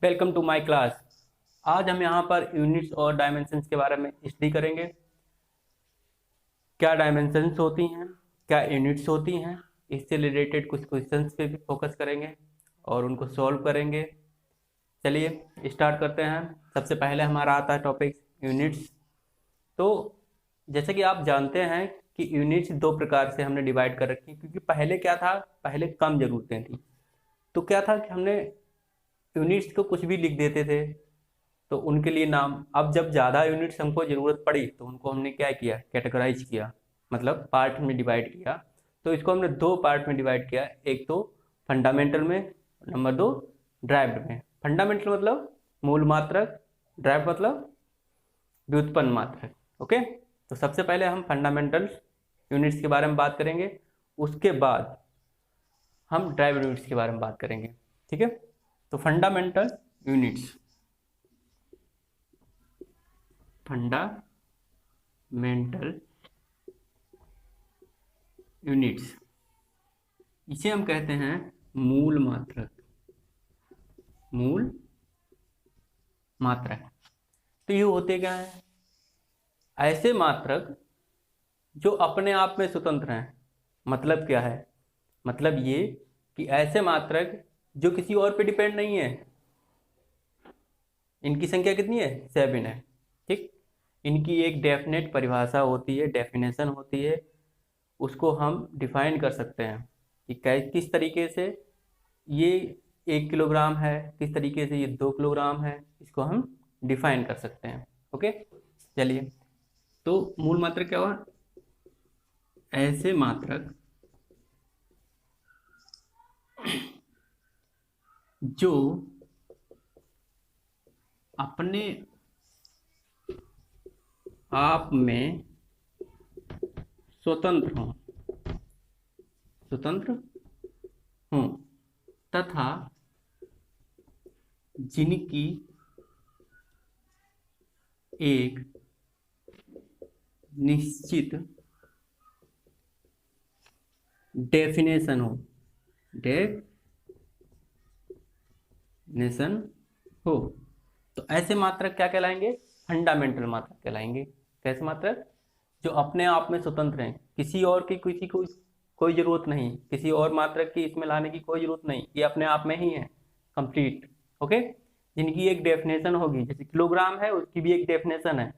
Welcome to my class. आज हम यहाँ पर यूनिट्स और डायमेंशंस के बारे में स्टडी करेंगे। क्या डायमेंशंस होती हैं, क्या यूनिट्स होती हैं, इससे रिलेटेड कुछ क्वेश्चंस पे भी फोकस करेंगे और उनको सॉल्व करेंगे। चलिए स्टार्ट करते हैं। सबसे पहले हमारा आता है टॉपिक यूनिट्स। तो जैसे कि आप जानते हैं कि यूनिट्स दो प्रकार से हमने डिवाइड कर रखी, क्योंकि पहले क्या था, पहले कम ज़रूरतें थी। तो क्या था कि हमने यूनिट्स को कुछ भी लिख देते थे, तो उनके लिए नाम। अब जब ज़्यादा यूनिट्स हमको ज़रूरत पड़ी तो उनको हमने क्या किया, कैटेगराइज किया, मतलब पार्ट में डिवाइड किया। तो इसको हमने दो पार्ट में डिवाइड किया, एक तो फंडामेंटल में, नंबर दो ड्राइव्ड में। फंडामेंटल मतलब मूल मात्रक, ड्राइव मतलब व्युत्पन्न मात्रक। ओके, तो सबसे पहले हम फंडामेंटल यूनिट्स के बारे में बात करेंगे, उसके बाद हम ड्राइव यूनिट्स के बारे में बात करेंगे। ठीक है, तो फंडामेंटल यूनिट्स, फंडामेंटल यूनिट्स, इसे हम कहते हैं मूल मात्रक। मूल मात्रक, तो ये होते क्या है, ऐसे मात्रक जो अपने आप में स्वतंत्र हैं। मतलब क्या है, मतलब ये कि ऐसे मात्रक जो किसी और पे डिपेंड नहीं है। इनकी संख्या कितनी है, 7 है। ठीक, इनकी एक डेफिनेट परिभाषा होती है, डेफिनेशन होती है, उसको हम डिफाइन कर सकते हैं कि किस तरीके से ये 1 किलोग्राम है, किस तरीके से ये 2 किलोग्राम है, इसको हम डिफाइन कर सकते हैं। ओके, चलिए, तो मूल मात्रक क्या हुआ, ऐसे मात्रक जो अपने आप में स्वतंत्र हों, स्वतंत्र हों, तथा जिनकी एक निश्चित डेफिनेशन हो, डेफिनेशन हो, तो ऐसे मात्रक क्या कहलाएंगे, फंडामेंटल मात्रक कहलाएंगे। कैसे मात्रक, जो अपने आप में स्वतंत्र हैं, किसी और की किसी को कोई जरूरत नहीं, किसी और मात्रक की इसमें लाने की कोई जरूरत नहीं, ये अपने आप में ही है, कंप्लीट। ओके, जिनकी एक डेफिनेशन होगी, जैसे किलोग्राम है उसकी भी एक डेफिनेशन है,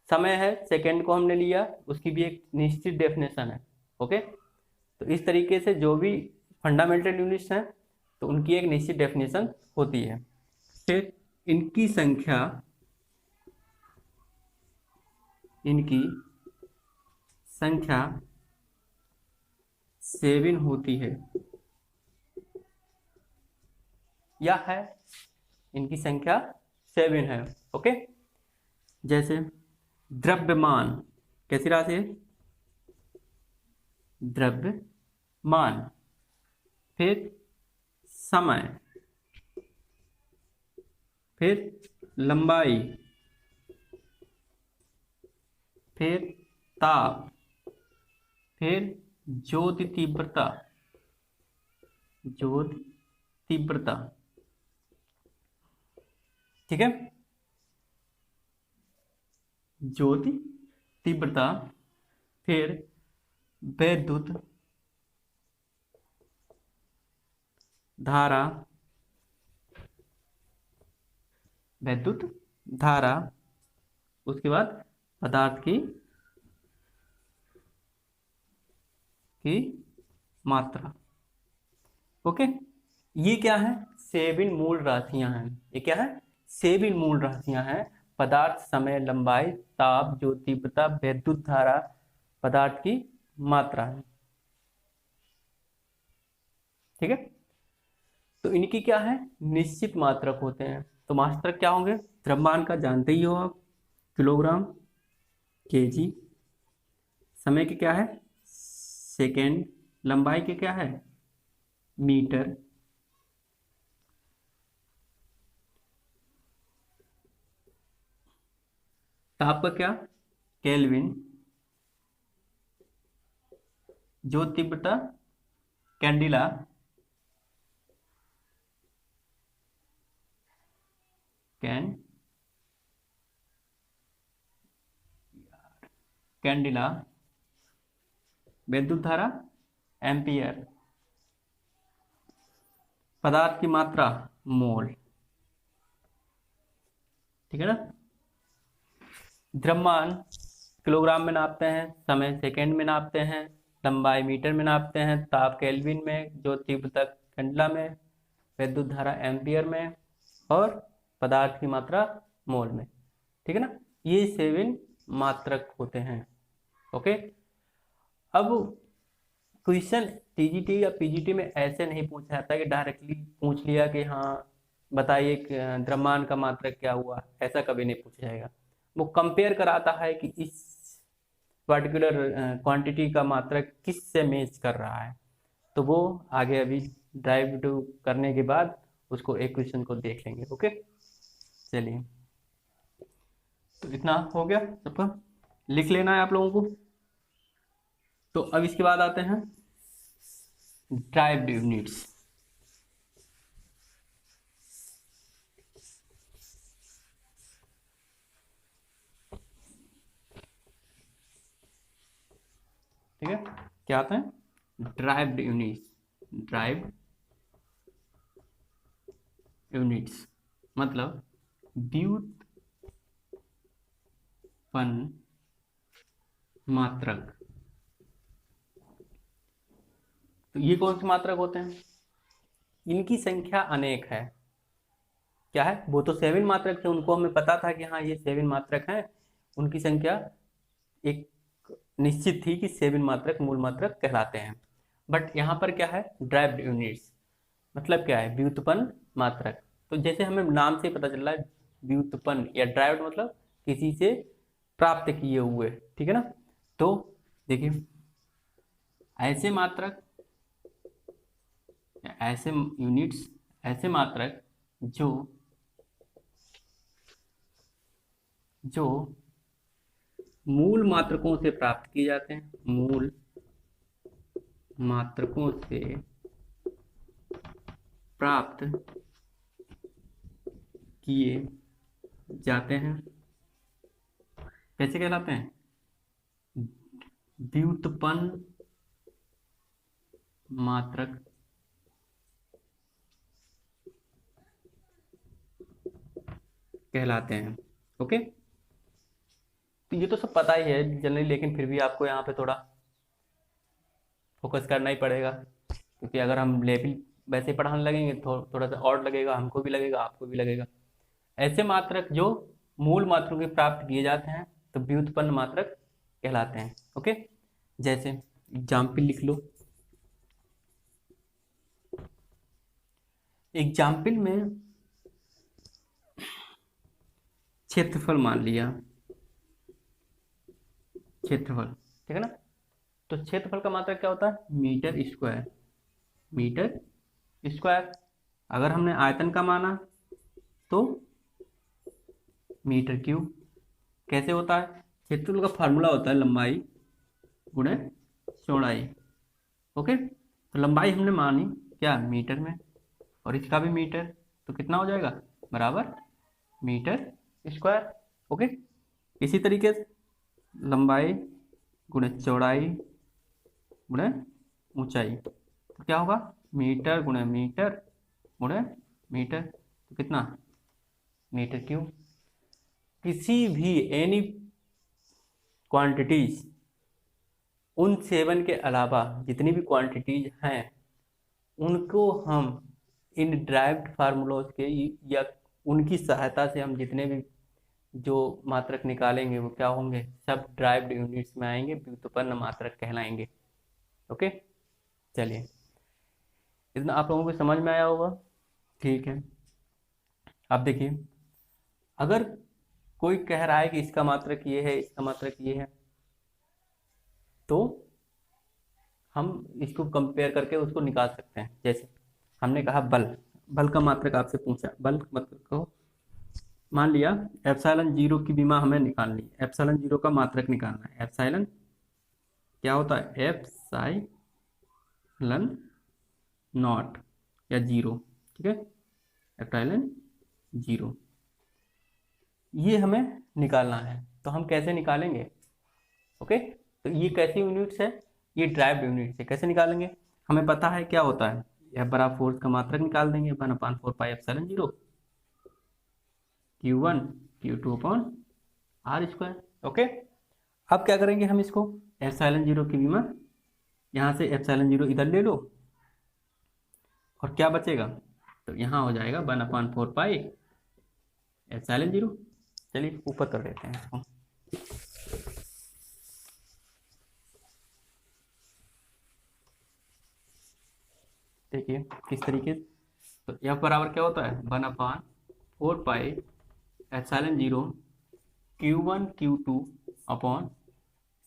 समय है सेकंड को हमने लिया, उसकी भी एक निश्चित डेफिनेशन है। ओके, तो इस तरीके से जो भी फंडामेंटल यूनिट्स हैं तो उनकी एक निश्चित डेफिनेशन होती है। फिर इनकी संख्या, इनकी संख्या 7 होती है, या है, इनकी संख्या 7 है। ओके, जैसे द्रव्यमान, कैसी राशि है, द्रव्यमान। फिर समय, फिर लंबाई, फिर ताप, फिर ज्योति तीव्रता, ज्योति तीव्रता। ठीक है, ज्योति तीव्रता, फिर वैद्युत धारा, वैद्युत धारा, उसके बाद पदार्थ की मात्रा। ओके, ये क्या है, 7 मूल राशियां हैं। ये क्या है, 7 मूल राशियां हैं, पदार्थ, समय, लंबाई, ताप, ज्योति तीव्रता, वैद्युत धारा, पदार्थ की मात्रा है। ठीक है, तो इनकी क्या है, निश्चित मात्रक होते हैं। तो मात्रक क्या होंगे, द्रव्यमान का जानते ही हो आप, किलोग्राम, केजी, समय के क्या है, सेकेंड, लंबाई के क्या है, मीटर, ताप का क्या, केल्विन, ज्योति तीव्रता कैंडिला, कैंडिला, विद्युत धारा एम्पियर, पदार्थ की मात्रा मोल, ठीक है ना। द्रव्यमान किलोग्राम में नापते हैं, समय सेकंड में नापते हैं, लंबाई मीटर में नापते हैं, ताप केल्विन में, जो तीव्रता कैंडिला में, विद्युत धारा एम्पियर में, और पदार्थ की मात्रा मोल में, ठीक है ना। ये 7 मात्रक होते हैं। ओके, अब क्वेश्चन टीजीटी या पीजीटी में ऐसे नहीं पूछा जाता कि डायरेक्टली पूछ लिया कि हाँ बताइए द्रव्यमान का मात्रक क्या हुआ, ऐसा कभी नहीं पूछा जाएगा। वो कंपेयर कराता है कि इस पर्टिकुलर क्वांटिटी का मात्रक किस से मैच कर रहा है, तो वो आगे अभी ड्राइव टू करने के बाद उसको एक क्वेश्चन को देख लेंगे। ओके, चलिए, तो इतना हो गया, सबका लिख लेना है आप लोगों को। तो अब इसके बाद आते हैं ड्राइव्ड यूनिट्स। ठीक है, क्या आते हैं ड्राइव्ड यूनिट्स। ड्राइव्ड यूनिट्स मतलब व्युत्पन्न मात्रक। तो ये कौन से मात्रक होते हैं? इनकी संख्या अनेक है। क्या है? वो तो 7 मात्रक थे, उनको हमें पता था कि हाँ ये 7 मात्रक हैं। उनकी संख्या एक निश्चित थी कि 7 मात्रक मूल मात्रक कहलाते हैं। बट यहाँ पर क्या है, ड्राइव्ड यूनिट्स मतलब क्या है, व्युत्पन्न मात्रक। तो जैसे हमें नाम से पता चल रहा है, व्युत्पन्न या ड्राइव्ड मतलब किसी से प्राप्त किए हुए, ठीक है ना। तो देखिए, ऐसे मात्रक, ऐसे यूनिट्स, ऐसे मात्रक जो जो मूल मात्रकों से प्राप्त किए जाते हैं, मूल मात्रकों से प्राप्त किए जाते हैं, कैसे कहलाते हैं? व्युत्पन्न मात्रक कहलाते हैं। ओके, तो ये तो सब पता ही है जनरली, लेकिन फिर भी आपको यहाँ पे थोड़ा फोकस करना ही पड़ेगा, क्योंकि अगर हम लेवल वैसे पढ़ाने लगेंगे तो थोड़ा सा और लगेगा, हमको भी लगेगा, आपको भी लगेगा। ऐसे मात्रक जो मूल मात्रों के प्राप्त किए जाते हैं तो व्युत्पन्न मात्रक कहलाते हैं। ओके, जैसे एग्जाम्पल लिख लो। एग्जाम्पल में क्षेत्रफल मान लिया, क्षेत्रफल, ठीक है ना। तो क्षेत्रफल का मात्रक क्या होता है? Metre square, metre square. अगर हमने आयतन का माना तो मीटर क्यूब। कैसे होता है? क्षेत्रफल का फार्मूला होता है लंबाई गुणे चौड़ाई। ओके, तो लंबाई हमने मानी क्या, मीटर में, और इसका भी मीटर, तो कितना हो जाएगा, बराबर मीटर स्क्वायर। ओके, इसी तरीके से लंबाई गुणे चौड़ाई गुणे ऊंचाई, तो क्या होगा, मीटर गुणे मीटर गुणे मीटर, तो कितना, मीटर क्यूब। किसी भी एनी क्वांटिटीज, उन 7 के अलावा जितनी भी क्वांटिटीज हैं उनको हम इन ड्राइव्ड फार्मूलोज के या उनकी सहायता से हम जितने भी जो मात्रक निकालेंगे वो क्या होंगे, सब ड्राइव्ड यूनिट्स में आएंगे, व्युत्पन्न मात्रक कहलाएंगे। ओके, चलिए, इतना आप लोगों को समझ में आया होगा। ठीक है, अब देखिए, अगर कोई कह रहा है कि इसका मात्रक ये है, इसका मात्रक ये है, तो हम इसको कंपेयर करके उसको निकाल सकते हैं। जैसे हमने कहा बल, बल का मात्रक आपसे पूछा, बल का मात्रक को मान लिया एप्सिलॉन जीरो की बीमा हमें निकालनी है, एप्सिलॉन जीरो का मात्रक निकालना है। एप्सिलॉन क्या होता है, एप्सिलॉन नॉट या जीरो, ठीक है, एप्सिलॉन जीरो। ये हमें निकालना है, तो हम कैसे निकालेंगे? ओके, तो ये कैसी यूनिट्स है? ये ड्राइव्ड यूनिट्स है। कैसे निकालेंगे? हमें पता है क्या होता है, एफ बराबर फोर्स का मात्रक निकाल देंगे, 1/4 pi epsilon 0 Q1 Q2 upon R square. Okay, अब क्या करेंगे हम इसको, एप्सिलॉन 0 की विमा यहाँ से एप्सिलॉन 0 इधर ले लो, और क्या बचेगा? तो यहाँ हो जाएगा 1/4 पाई एप्सिलॉन 0। चलिए ऊपर कर देते हैं इसको। देखिए किस तरीके से, तो एफ बराबर क्या होता है, 1/4 pi epsilon 0 Q1 Q2 upon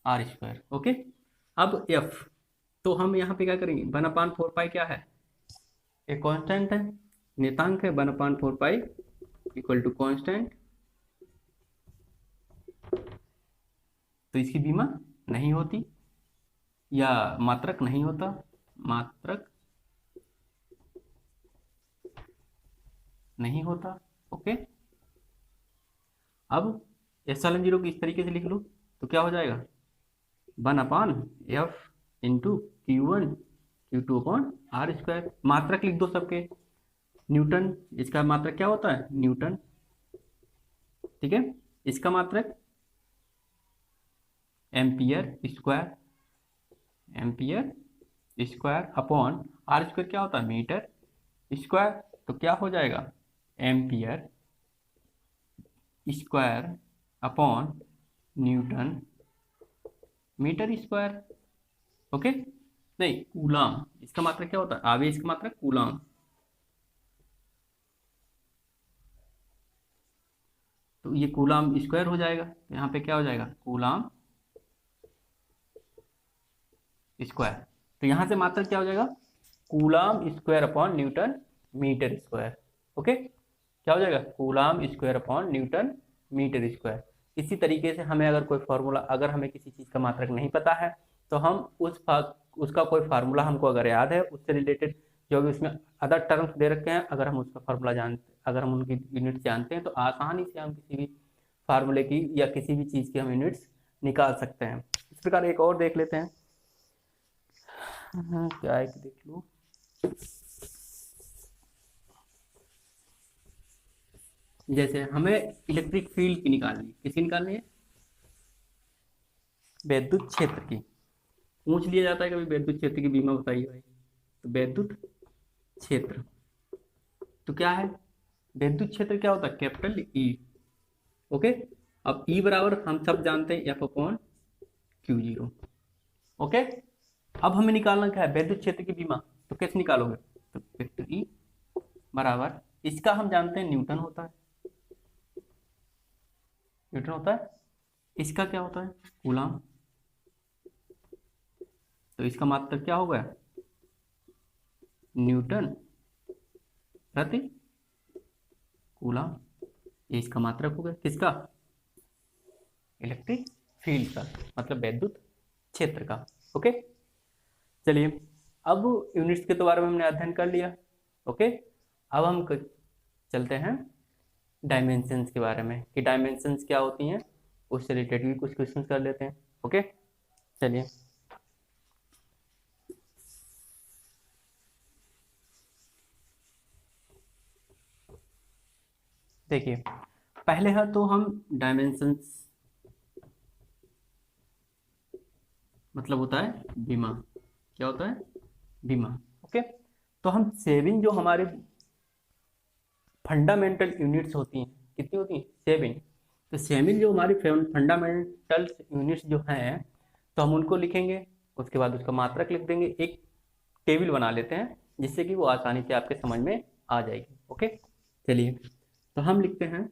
R square. Okay, अब एफ, तो हम यहाँ पे क्या करेंगे, 1/4 पाई क्या है, एक कांस्टेंट है, नियतांक है, 1/4 पाई इक्वल टू कांस्टेंट, तो इसकी बीमा नहीं होती या मात्रक नहीं होता, मात्रक नहीं होता। ओके, अब एप्सिलॉन 0 को इस तरीके से लिख लो, तो क्या हो जाएगा, 1/F into Q1 Q2 upon R square. मात्रक लिख दो सबके, न्यूटन, इसका मात्रक क्या होता है, न्यूटन। ठीक है, इसका मात्रक ampere square, ampere square upon R square क्या होता है, मीटर स्क्वायर। तो क्या हो जाएगा, ampere square upon newton metre square. Okay, नहीं कूलाम, इसका मात्रक क्या होता है, आवेश का मात्रक कूलाम। तो ये कूलाम स्क्वायर हो जाएगा, यहाँ पे क्या हो जाएगा, कूलाम स्क्वायर। तो यहाँ से मात्रक क्या हो जाएगा, coulomb square upon newton metre square. Okay, क्या हो जाएगा, coulomb square upon newton metre square. इसी तरीके से हमें अगर कोई फार्मूला, अगर हमें किसी चीज़ का मात्रक नहीं पता है, तो हम उसका कोई फार्मूला हमको अगर याद है, उससे रिलेटेड जो भी उसमें अदर टर्म्स दे रखे हैं, अगर हम उसका फार्मूला जानते, अगर हम उनकी यूनिट्स जानते हैं, तो आसानी से हम किसी भी फार्मूले की या किसी भी चीज़ की हम यूनिट्स निकाल सकते हैं। इस प्रकार एक और देख लेते हैं, क्या है कि देख लो, जैसे हमें इलेक्ट्रिक फील्ड की निकालनी है, किसकी निकालनी है, विद्युत क्षेत्र की। पूछ लिया जाता है कभी विद्युत क्षेत्र की बीमा बताइए भाई, तो विद्युत क्षेत्र तो क्या है, विद्युत क्षेत्र क्या होता है, कैपिटल ई। ओके, अब ई बराबर हम सब जानते हैं एफ अपॉन Q0। ओके, अब हमें निकालना क्या है, विद्युत क्षेत्र की बीमा। तो कैसे निकालोगे, तो वेक्टर ई बराबर, इसका हम जानते हैं न्यूटन होता है, न्यूटन होता है, इसका क्या होता है, कूलाम। तो इसका मात्रक क्या होगा, न्यूटन प्रति कूलाम। ये इसका मात्रक होगा, किसका, इलेक्ट्रिक फील्ड का, मतलब विद्युत क्षेत्र का। ओके, चलिए अब यूनिट्स के तो बारे में हमने अध्ययन कर लिया। ओके, अब हम चलते हैं डायमेंशंस के बारे में, कि डायमेंशंस क्या होती हैं, उससे रिलेटेड भी कुछ क्वेश्चंस कर लेते हैं। ओके, चलिए देखिए, पहले है तो हम डायमेंशंस मतलब होता है बीमा, क्या होता है, बीमा। ओके, तो हम सेविंग जो हमारे फंडामेंटल यूनिट्स होती हैं, कितनी होती हैं, सेविंग। तो सेविंग जो हमारी फंडामेंटल यूनिट्स जो हैं, तो हम उनको लिखेंगे, उसके बाद उसका मात्रक लिख देंगे, एक टेबल बना लेते हैं जिससे कि वो आसानी से आपके समझ में आ जाएगी। ओके, चलिए तो हम लिखते हैं,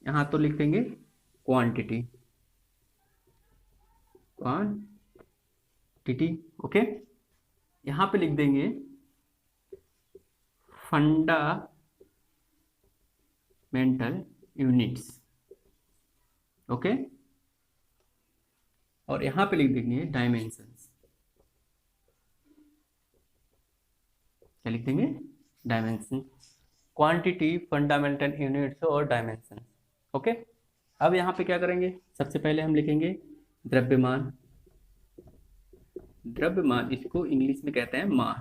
यहाँ तो लिख देंगे क्वांटिटी, क्वांटिटी। ओके, यहाँ पे लिख देंगे फंडामेंटल यूनिट्स। ओके, और यहाँ पे लिख देंगे डायमेंशंस, क्या लिख देंगे, डायमेंशन, क्वांटिटी, फंडामेंटल यूनिट्स और डायमेंशन। ओके, अब यहाँ पे क्या करेंगे, सबसे पहले हम लिखेंगे द्रव्यमान। द्रव्यमान इसको इंग्लिश में कहते हैं मास।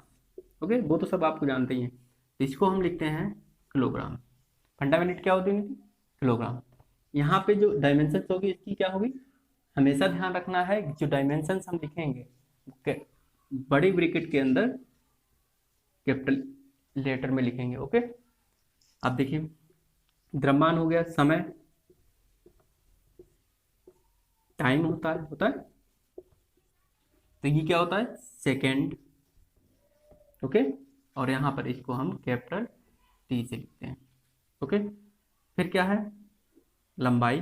ओके, वो तो सब आपको जानते ही हैं। तो इसको हम लिखते हैं किलोग्राम। फंडामेंटल क्या होती है, किलोग्राम। यहाँ पे जो डायमेंशन होगी इसकी क्या होगी, हमेशा ध्यान रखना है जो डायमेंशन हम लिखेंगे बड़ी ब्रैकेट के अंदर कैपिटल लेटर में लिखेंगे। ओके, अब देखिए द्रव्यमान हो गया, समय टाइम होता है। तो ये क्या होता है, सेकेंड। ओके, और यहाँ पर इसको हम कैपिटल टी से लिखते हैं। ओके, फिर क्या है, लंबाई,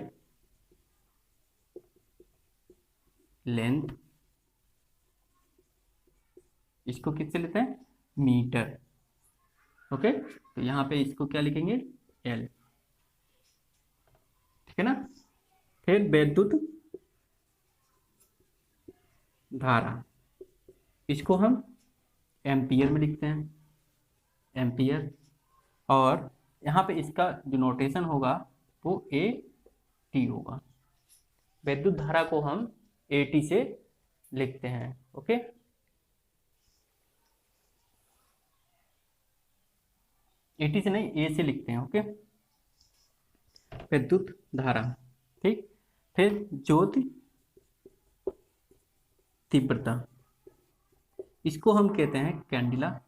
लेंथ, इसको किससे लेते हैं, मीटर। ओके, तो यहाँ पे इसको क्या लिखेंगे, एल। ठीक है ना। फिर वैद्युत धारा, इसको हम एम्पियर में लिखते हैं, एम्पियर। और यहाँ पे इसका जो नोटेशन होगा वो ए टी होगा। वैद्युत धारा को हम ए टी से लिखते हैं। ओके, ए टी से नहीं, ए से लिखते हैं। ओके, विद्युत धारा। ठीक, फिर ज्योति तीव्रता, इसको हम कहते हैं कैंडिला।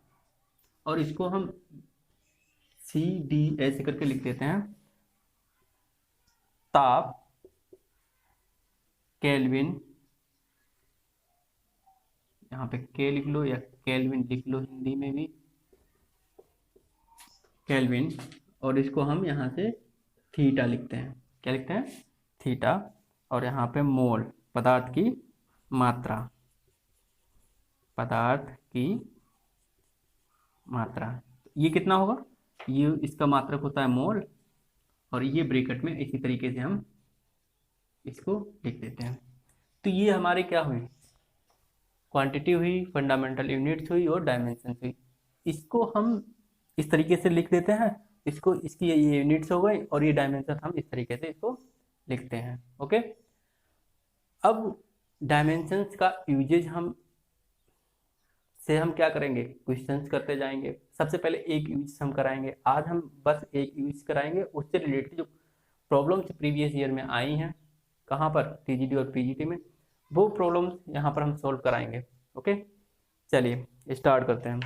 और इसको हम सी डी ऐसे करके लिख देते हैं, ताप केल्विन। यहाँ पे के लिख लो या केल्विन लिख लो, हिंदी में भी केल्विन। और इसको हम यहाँ से थीटा लिखते हैं, क्या लिखते हैं, थीटा। और यहाँ पे मोल, पदार्थ की मात्रा, पदार्थ की मात्रा। ये कितना होगा, ये इसका मात्रक होता है मोल। और ये ब्रैकेट में इसी तरीके से हम इसको लिख देते हैं। तो ये हमारे क्या हुई, क्वांटिटी हुई, फंडामेंटल यूनिट्स हुई और डायमेंशन हुई। इसको हम इस तरीके से लिख देते हैं, इसको इसकी ये यूनिट्स हो गई और ये डायमेंशन हम इस तरीके से इसको लिखते हैं। ओके, अब डायमेंशंस का यूजेज हम क्या करेंगे, क्वेश्चंस करते जाएंगे। सबसे पहले एक यूज हम कराएंगे, आज हम बस एक यूज कराएंगे, उससे रिलेटेड जो प्रॉब्लम्स प्रीवियस ईयर में आई हैं, कहाँ पर, टीजीटी और पीजीटी में, वो प्रॉब्लम्स यहाँ पर हम सॉल्व कराएंगे। ओके, चलिए स्टार्ट करते हैं।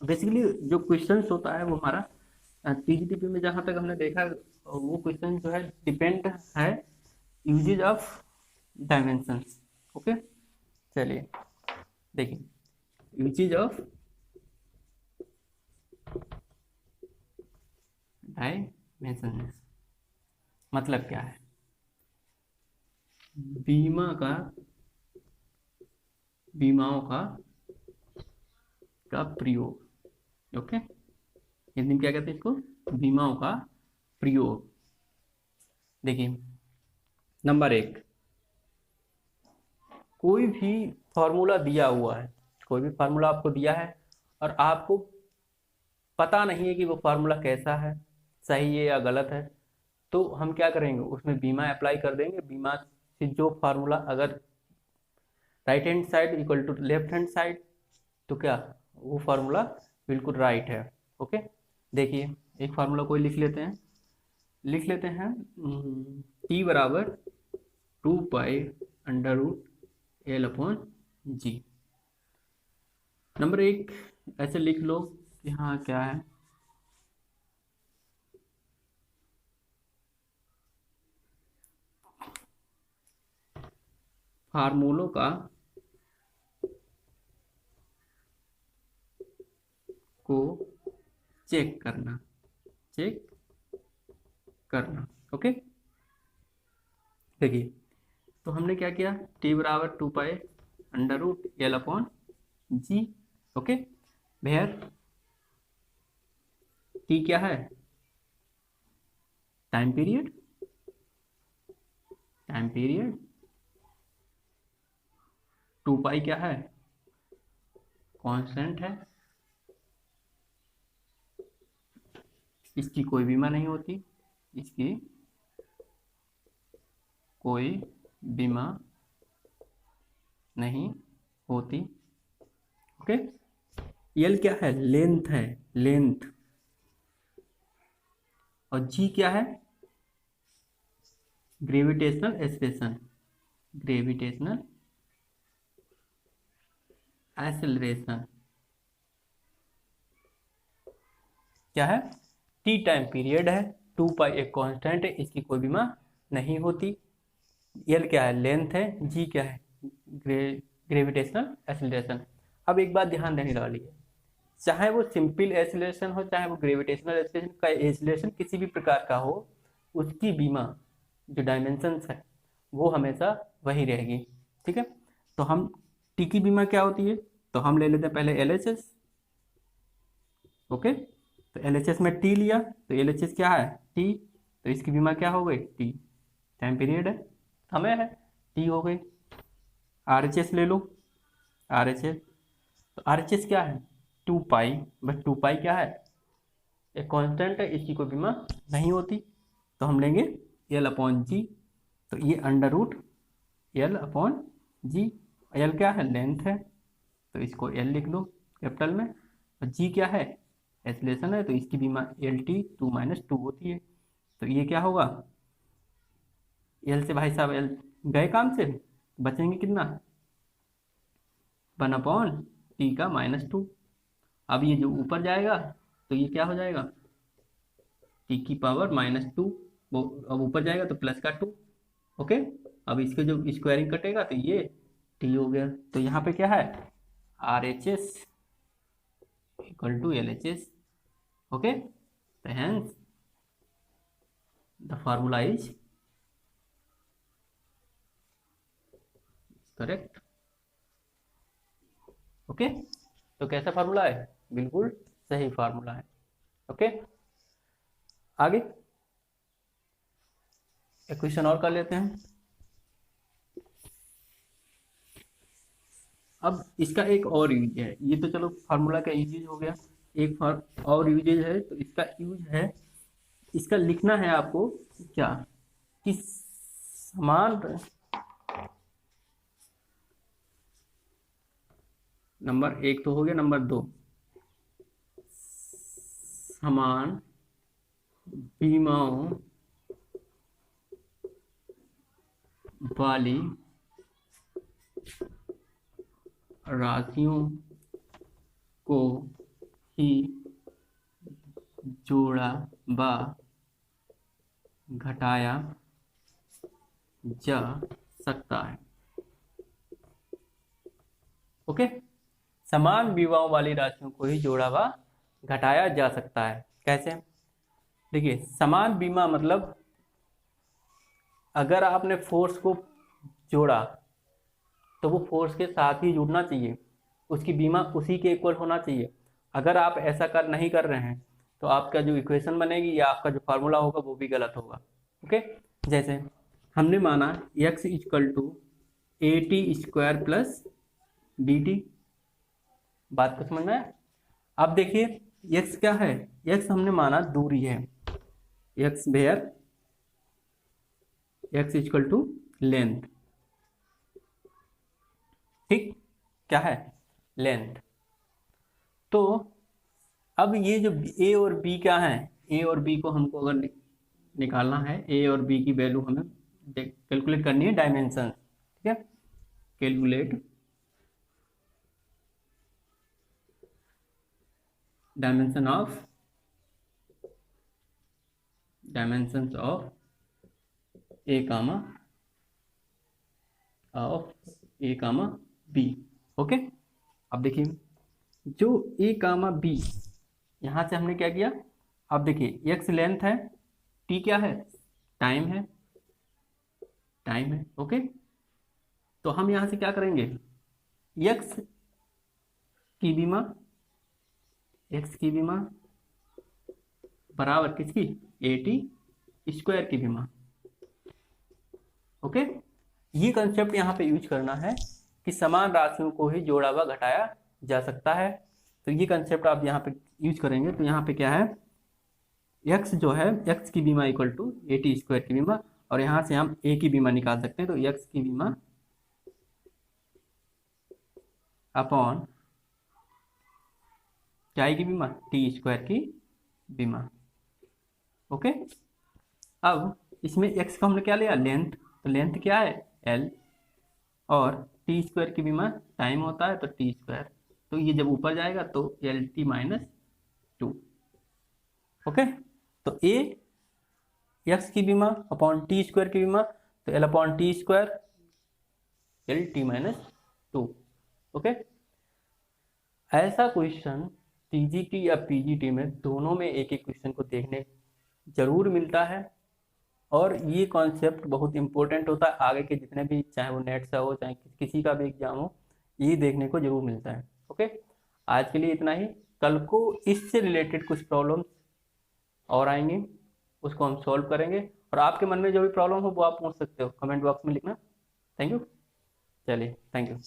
बेसिकली जो क्वेश्चंस होता है वो हमारा टीजीटीपी में जहाँ तक हमने देखा, वो क्वेश्चन जो है डिपेंड है यूजेज ऑफ डायमेंशंस। ओके, चलिए देखिए, यूजेज ऑफ डायमेंशंस मतलब क्या है, बीमाओं का प्रयोग। ओके, हिंदी में क्या कहते हैं इसको, बीमाओं का प्रयोग। देखिए नंबर 1, कोई भी फॉर्मूला दिया हुआ है, कोई भी फार्मूला आपको दिया है और आपको पता नहीं है कि वो फार्मूला कैसा है, सही है या गलत है, तो हम क्या करेंगे, उसमें बीमा अप्लाई कर देंगे। बीमा से जो फार्मूला, अगर right hand side equal to left hand side, तो क्या वो फार्मूला बिल्कुल राइट है। ओके, देखिए एक फार्मूला कोई लिख लेते हैं टी बराबर 2 pi under root L/G। Number 1 ऐसे लिख लो कि हाँ क्या है, फार्मूलों को चेक करना। ओके, देखिए तो हमने क्या किया, टी बराबर 2 pi under root L/G। Okay, where T क्या है, टाइम पीरियड, 2 पाई क्या है, कांस्टेंट है, इसकी कोई बीमा नहीं होती, इसकी कोई बीमा नहीं होती। ओके, एल क्या है? लेंथ है, लेंथ। और जी क्या है? ग्रेविटेशनल एक्सेलरेशन, ग्रेविटेशनल एक्सेलरेशन क्या है? टी टाइम पीरियड है, 2 पाई एक कांस्टेंट है, इसकी कोई बीमा नहीं होती। एल क्या है? लेंथ है। जी क्या है? Gravitational acceleration. अब एक बात ध्यान देने वाली है, चाहे वो सिंपल एक्सेलरेशन हो, चाहे वो ग्रेविटेशनल एक्सेलरेशन का एक्सेलरेशन किसी भी प्रकार का हो, उसकी बीमा जो डायमेंशंस है वो हमेशा वही रहेगी। ठीक है, तो हम टी की बीमा क्या होती है, तो हम ले लेते हैं पहले एल एच एस। ओके, तो एल एच एस में टी लिया, तो एल एच एस क्या है? टी। तो इसकी बीमा क्या हो गई? टी। टाइम पीरियड है, समय है, टी हो गई। आर एच एस ले लो, आर एच एस, तो आर एच एस क्या है? 2 पाई। बस 2 पाई क्या है? एक कांस्टेंट है, इसकी कोई बीमा नहीं होती। तो हम लेंगे एल अपॉन जी, तो ये अंडर रूट एल अपॉन जी। एल क्या है? लेंथ है, तो इसको एल लिख दो कैपिटल में। और जी क्या है? एक्सेलरेशन है, तो इसकी बीमा एल टी 2 - 2 होती है। तो ये क्या होगा? एल से भाई साहब एल गए काम से, बचेंगे कितना? 1/t का -2। अब ये जो ऊपर जाएगा तो ये क्या हो जाएगा? t⁻²। वो अब ऊपर जाएगा तो +2। ओके, अब इसके जो स्क्वायरिंग कटेगा तो ये t हो गया। तो यहाँ पे क्या है? R H S equal to L H S. Okay, तो hence the formula is correct. Okay, तो कैसा फार्मूला है? बिल्कुल सही फार्मूला है। ओके, आगे एक क्वेश्चन और कर लेते हैं। अब इसका एक और यूज है, ये तो चलो फार्मूला का यूज हो गया, एक और यूजेज है। तो इसका यूज है, इसका लिखना है आपको क्या कि समान नंबर 1 तो हो गया, नंबर 2 समान बीमाओं वाली राशियों को ही जोड़ा व घटाया जा सकता है। ओके, समान विभवाओं वाली राशियों को ही जोड़ा व घटाया जा सकता है। कैसे? देखिए, समान बीमा मतलब अगर आपने फोर्स को जोड़ा तो वो फोर्स के साथ ही जुड़ना चाहिए, उसकी बीमा उसी के इक्वल होना चाहिए। अगर आप ऐसा नहीं कर रहे हैं तो आपका जो इक्वेशन बनेगी या आपका जो फार्मूला होगा वो भी गलत होगा। ओके, जैसे हमने माना x = at² प्लस dt। बात को समझ में आया? अब देखिए x क्या है? x हमने माना दूरी है, x वेयर x = लेंथ। ठीक, क्या है? लेंथ। तो अब ये जो a और b क्या है? a और b को हमको अगर निकालना है, a और b की वैल्यू हमें कैलकुलेट करनी है डायमेंशन। ठीक है, calculate dimensions of a, b। Okay, अब देखिए जो a, b, यहां से हमने क्या किया? अब देखिए x लेंथ है, t क्या है? टाइम है, ओके। तो हम यहां से क्या करेंगे? x की बीमा बराबर किसकी? at² की बीमा। ओके, ये कंसेप्ट यहाँ पे यूज करना है कि समान राशियों को ही जोड़ा व घटाया जा सकता है। तो ये कंसेप्ट आप यहाँ पे यूज करेंगे। तो यहाँ पे क्या है? एक्स जो है, एक्स की बीमा equal to a T square की बीमा, और यहाँ से हम ए की बीमा निकाल सकते हैं, तो एक्स की बीमा अपॉन क्या की बीमा, टी स्क्वायर की बीमा। ओके, अब इसमें एक्स का हमने क्या लिया, लेंथ, तो लेंथ क्या है एल, और टी स्क्वायर की बीमा टाइम होता है तो टी स्क्वायर, तो ये जब ऊपर जाएगा तो L T minus two. Okay, तो ए एक्स की बीमा अपॉन टी स्क्वायर की बीमा, तो L upon T square L T minus two. Okay, ऐसा क्वेश्चन टीजीटी या पीजीटी में दोनों में एक एक क्वेश्चन को देखने जरूर मिलता है, और ये कॉन्सेप्ट बहुत इंपॉर्टेंट होता है आगे के जितने भी, चाहे वो नेट से हो चाहे किसी का भी एग्जाम हो, ये देखने को जरूर मिलता है। ओके, आज के लिए इतना ही। कल को इससे रिलेटेड कुछ प्रॉब्लम्स और आएंगे, उसको हम सॉल्व करेंगे, और आपके मन में जो भी प्रॉब्लम हो वो आप पूछ सकते हो, कमेंट बॉक्स में लिखना। थैंक यू, चलिए, थैंक यू।